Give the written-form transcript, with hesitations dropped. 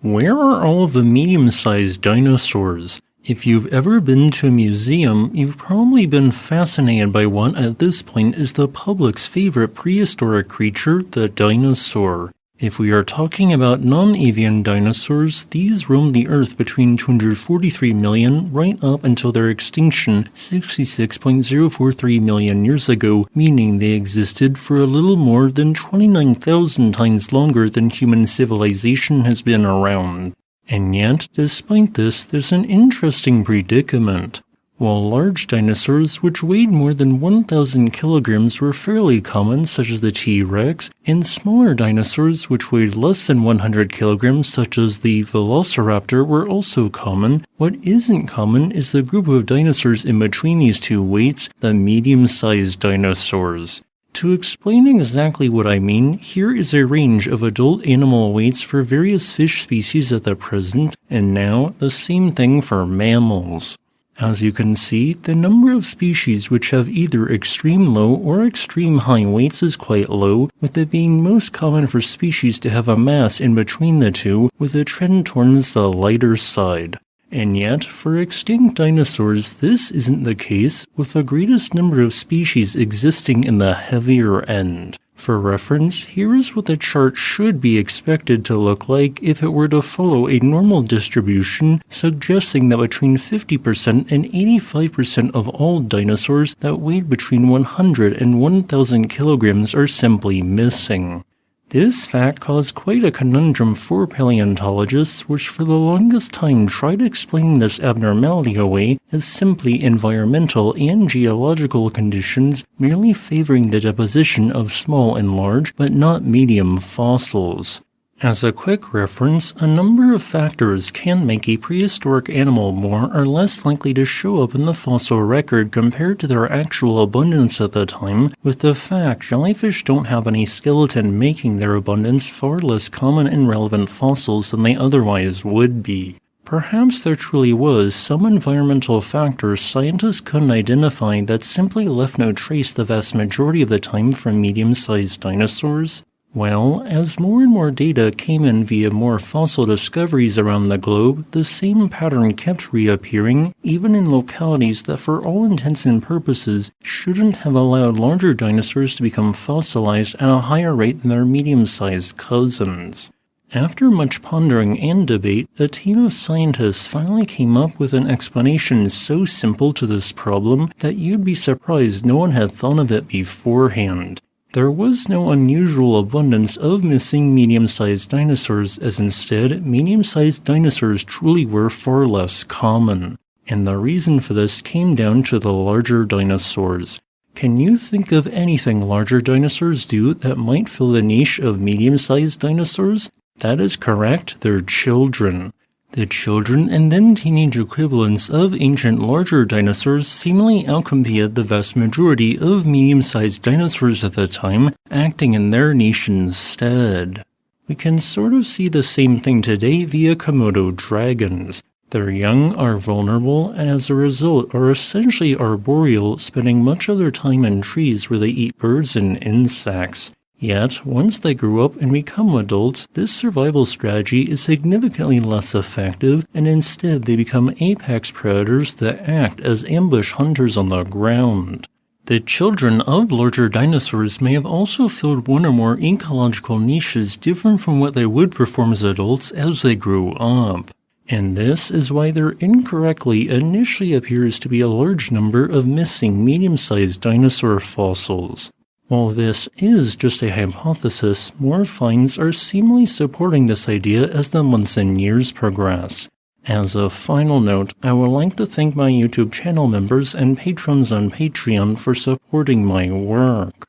Where are all of the medium-sized dinosaurs? If you've ever been to a museum, you've probably been fascinated by what at this point is the public's favorite prehistoric creature, the dinosaur. If we are talking about non-avian dinosaurs, these roamed the Earth between 243 million right up until their extinction 66.043 million years ago, meaning they existed for a little more than 29,000 times longer than human civilization has been around. And yet, despite this, there's an interesting predicament. While large dinosaurs, which weighed more than 1,000 kilograms, were fairly common, such as the T-Rex, and smaller dinosaurs, which weighed less than 100 kilograms, such as the Velociraptor, were also common, what isn't common is the group of dinosaurs in between these two weights, the medium-sized dinosaurs. To explain exactly what I mean, here is a range of adult animal weights for various fish species at the present, and now the same thing for mammals. As you can see, the number of species which have either extreme low or extreme high weights is quite low, with it being most common for species to have a mass in between the two, with a trend towards the lighter side. And yet, for extinct dinosaurs, this isn't the case, with the greatest number of species existing in the heavier end. For reference, here is what the chart should be expected to look like if it were to follow a normal distribution, suggesting that between 50% and 85% of all dinosaurs that weighed between 100 and 1,000 kilograms are simply missing. This fact caused quite a conundrum for paleontologists, which for the longest time tried explaining this abnormality away as simply environmental and geological conditions merely favoring the deposition of small and large, but not medium fossils. As a quick reference, a number of factors can make a prehistoric animal more or less likely to show up in the fossil record compared to their actual abundance at the time, with the fact jellyfish don't have any skeleton making their abundance far less common in relevant fossils than they otherwise would be. Perhaps there truly was some environmental factors scientists couldn't identify that simply left no trace the vast majority of the time from medium-sized dinosaurs. Well, as more and more data came in via more fossil discoveries around the globe, the same pattern kept reappearing, even in localities that for all intents and purposes shouldn't have allowed larger dinosaurs to become fossilized at a higher rate than their medium-sized cousins. After much pondering and debate, a team of scientists finally came up with an explanation so simple to this problem that you'd be surprised no one had thought of it beforehand. There was no unusual abundance of missing medium-sized dinosaurs, as instead, medium-sized dinosaurs truly were far less common. And the reason for this came down to the larger dinosaurs. Can you think of anything larger dinosaurs do that might fill the niche of medium-sized dinosaurs? That is correct, they're children. The children and then teenage equivalents of ancient larger dinosaurs seemingly outcompeted the vast majority of medium-sized dinosaurs at the time, acting in their niche instead. We can sort of see the same thing today via Komodo dragons. Their young are vulnerable and as a result are essentially arboreal, spending much of their time in trees where they eat birds and insects. Yet, once they grow up and become adults, this survival strategy is significantly less effective, and instead they become apex predators that act as ambush hunters on the ground. The children of larger dinosaurs may have also filled one or more ecological niches different from what they would perform as adults as they grew up. And this is why there incorrectly initially appears to be a large number of missing medium-sized dinosaur fossils. While this is just a hypothesis, more finds are seemingly supporting this idea as the months and years progress. As a final note, I would like to thank my YouTube channel members and patrons on Patreon for supporting my work.